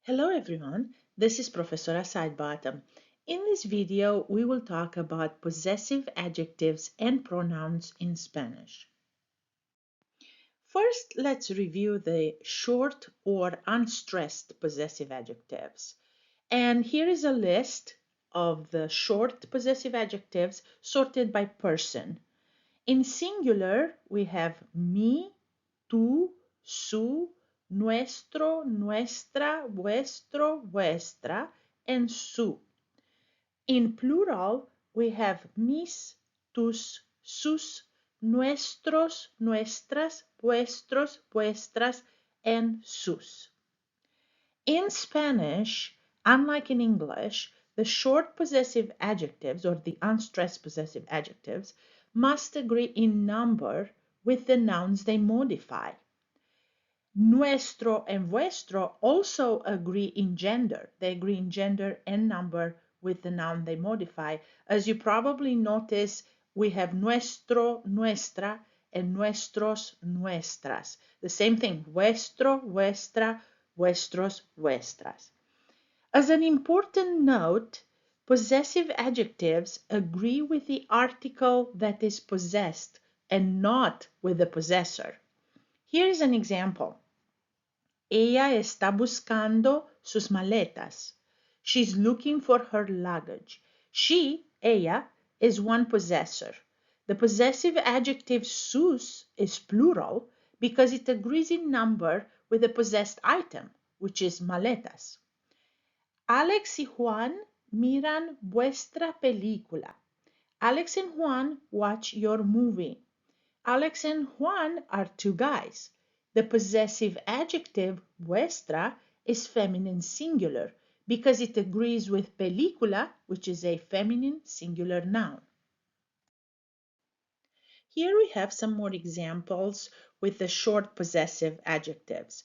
Hello everyone, this is Professora Sidebottom. In this video, we will talk about possessive adjectives and pronouns in Spanish. First, let's review the short or unstressed possessive adjectives. And here is a list of the short possessive adjectives sorted by person. In singular, we have mi, tú, su, nuestro, nuestra, vuestro, vuestra, and su. In plural, we have mis, tus, sus, nuestros, nuestras, vuestros, vuestras, and sus. In Spanish, unlike in English, the short possessive adjectives or the unstressed possessive adjectives must agree in number with the nouns they modify. Nuestro and vuestro also agree in gender. They agree in gender and number with the noun they modify. As you probably notice, we have nuestro, nuestra, and nuestros, nuestras. The same thing, vuestro, vuestra, vuestros, vuestras. As an important note, possessive adjectives agree with the article that is possessed and not with the possessor. Here is an example. Ella está buscando sus maletas. She's looking for her luggage. She, ella, is one possessor. The possessive adjective sus is plural because it agrees in number with the possessed item, which is maletas. Alex y Juan miran vuestra película. Alex and Juan watch your movie. Alex and Juan are two guys. The possessive adjective vuestra is feminine singular because it agrees with película, which is a feminine singular noun. Here we have some more examples with the short possessive adjectives.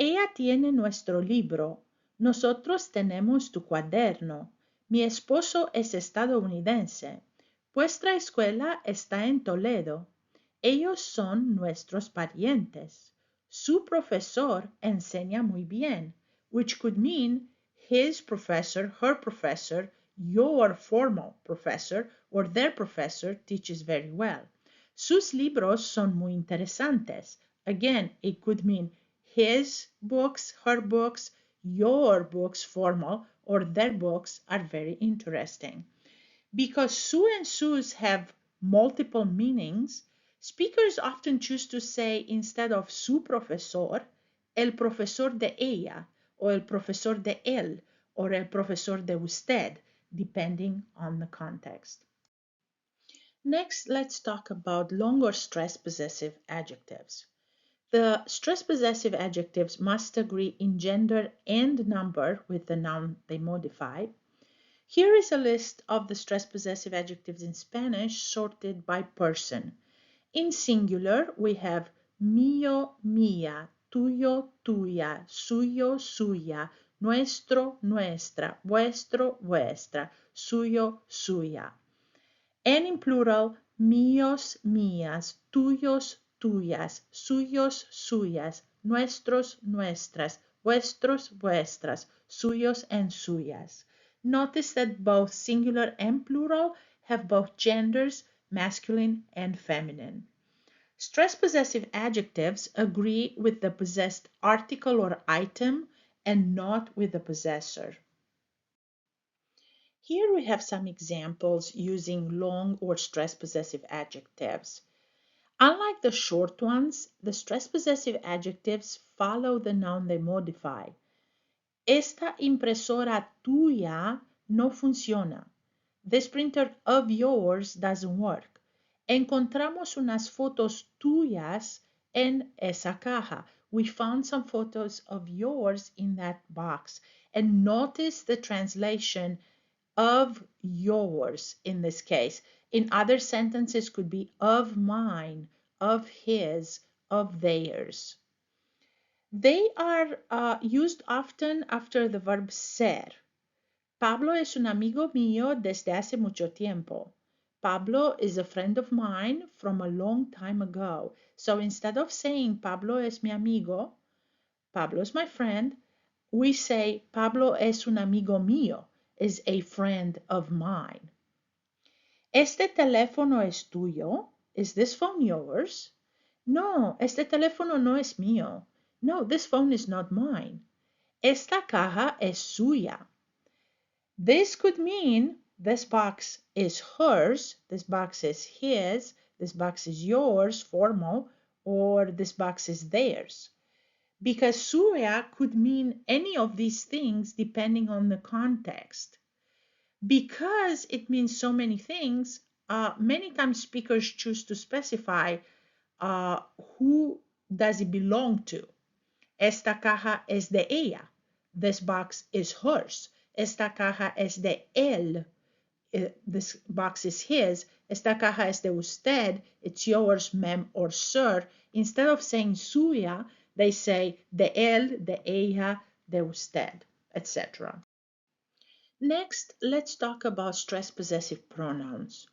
Ella tiene nuestro libro. Nosotros tenemos tu cuaderno. Mi esposo es estadounidense. Vuestra escuela está en Toledo. Ellos son nuestros parientes. Su profesor enseña muy bien, which could mean his professor, her professor, your formal professor, or their professor teaches very well. Sus libros son muy interesantes. Again, it could mean his books, her books, your books, formal, or their books are very interesting. Because su and sus have multiple meanings, speakers often choose to say instead of su profesor, el profesor de ella, or el profesor de él, or el profesor de usted, depending on the context. Next, let's talk about long or stressed possessive adjectives. The stressed possessive adjectives must agree in gender and number with the noun they modify. Here is a list of the stressed possessive adjectives in Spanish sorted by person. In singular, we have mío, mía, tuyo, tuya, suyo, suya, nuestro, nuestra, vuestro, vuestra, suyo, suya. And in plural, míos, mías, tuyos, tuyas, suyos, suyas, nuestros, nuestras, vuestros, vuestras, suyos, and suyas. Notice that both singular and plural have both genders, masculine and feminine. Stressed possessive adjectives agree with the possessed article or item and not with the possessor. Here we have some examples using long or stressed possessive adjectives. Unlike the short ones, the stressed possessive adjectives follow the noun they modify. Esta impresora tuya no funciona. This printer of yours doesn't work. Encontramos unas fotos tuyas en esa caja. We found some photos of yours in that box. And notice the translation of yours in this case. In other sentences could be of mine, of his, of theirs. They are used often after the verb ser. Pablo es un amigo mío desde hace mucho tiempo. Pablo is a friend of mine from a long time ago. So instead of saying Pablo es mi amigo, Pablo is my friend, We say, Pablo es un amigo mío, is a friend of mine. Este teléfono es tuyo? Is this phone yours? No, este teléfono no es mío. No, this phone is not mine. Esta caja es suya. This could mean this box is hers, this box is his, this box is yours, formal, or this box is theirs. Because suya could mean any of these things depending on the context. Because it means so many things, many times speakers choose to specify who does it belong to. Esta caja es de ella. This box is hers. Esta caja es de él. This box is his. Esta caja es de usted. It's yours, ma'am or sir. Instead of saying suya, they say de él, de ella, de usted, etc. Next, let's talk about stressed possessive pronouns.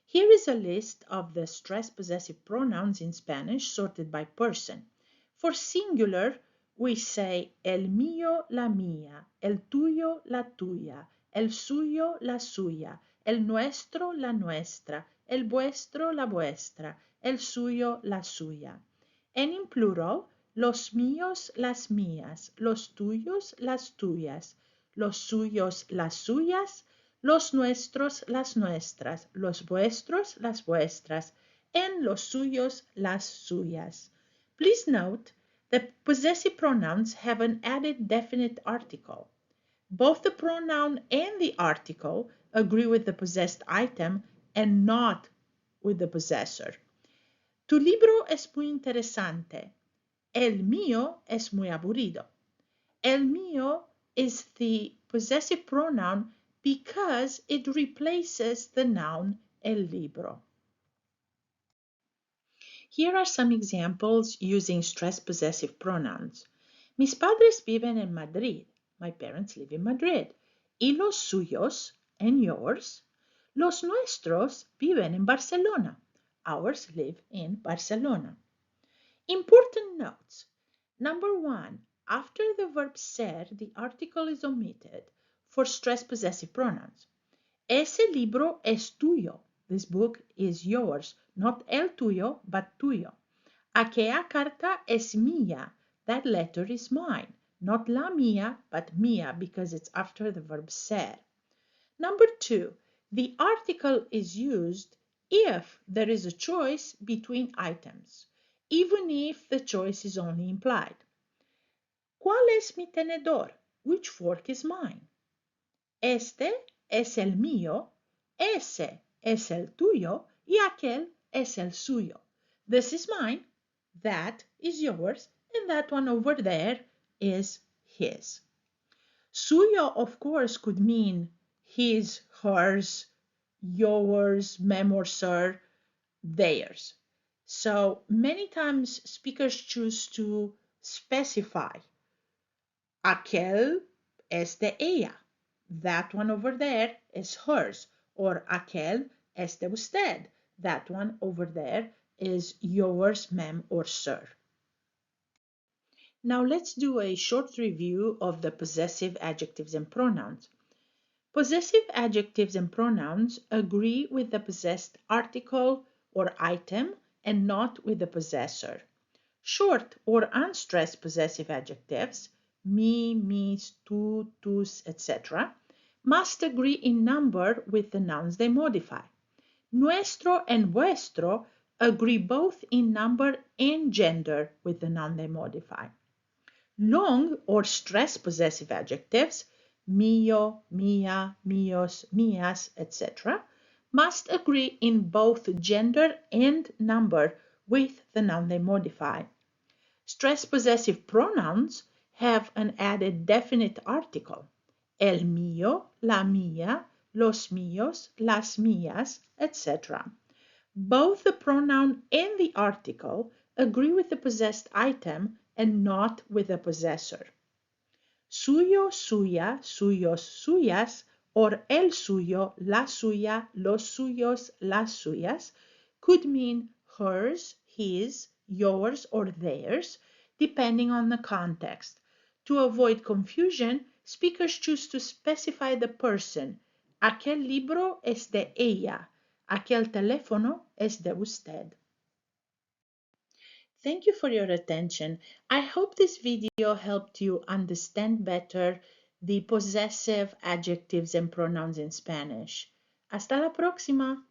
Here is a list of the stressed possessive pronouns in Spanish sorted by person. For singular, we say el mío, la mía, el tuyo, la tuya, el suyo, la suya, el nuestro, la nuestra, el vuestro, la vuestra, el suyo, la suya. And in plural, los míos, las mías, los tuyos, las tuyas, los suyos, las suyas, los nuestros, las nuestras, los vuestros, las vuestras, and los suyos, las suyas. Please note that possessive pronouns have an added definite article. Both the pronoun and the article agree with the possessed item and not with the possessor. Tu libro es muy interesante. El mío es muy aburrido. El mío is the possessive pronoun because it replaces the noun el libro. Here are some examples using stressed possessive pronouns. Mis padres viven en Madrid. My parents live in Madrid. Y los suyos, and yours. Los nuestros viven en Barcelona. Ours live in Barcelona. Important notes. Number 1. After the verb ser, the article is omitted for stressed possessive pronouns. Ese libro es tuyo. This book is yours. Not el tuyo, but tuyo. Aquella carta es mía. That letter is mine. Not la mía, but mía, because it's after the verb ser. Number 2. The article is used if there is a choice between items, even if the choice is only implied. ¿Cuál es mi tenedor? Which fork is mine? Este es el mío, ese es el tuyo, y aquel es el suyo. This is mine, that is yours, and that one over there is his. Suyo, of course, could mean his, hers, yours, mem or sir, theirs. So many times speakers choose to specify. Aquel es de ella. That one over there is hers. Or aquel es de usted. That one over there is yours, ma'am or sir. Now let's do a short review of the possessive adjectives and pronouns. Possessive adjectives and pronouns agree with the possessed article or item and not with the possessor. Short or unstressed possessive adjectives, me, mis, tú, tus, etc., must agree in number with the nouns they modify. Nuestro and vuestro agree both in number and gender with the noun they modify. Long or stressed possessive adjectives, mío, mía, míos, mías, etc., must agree in both gender and number with the noun they modify. Stressed possessive pronouns have an added definite article. El mío, la mía, los míos, las mías, etc. Both the pronoun and the article agree with the possessed item and not with the possessor. Suyo, suya, suyos, suyas, or el suyo, la suya, los suyos, las suyas could mean hers, his, yours, or theirs, depending on the context. To avoid confusion, speakers choose to specify the person. Aquel libro es de ella. Aquel teléfono es de usted. Thank you for your attention. I hope this video helped you understand better the possessive adjectives and pronouns in Spanish. Hasta la próxima.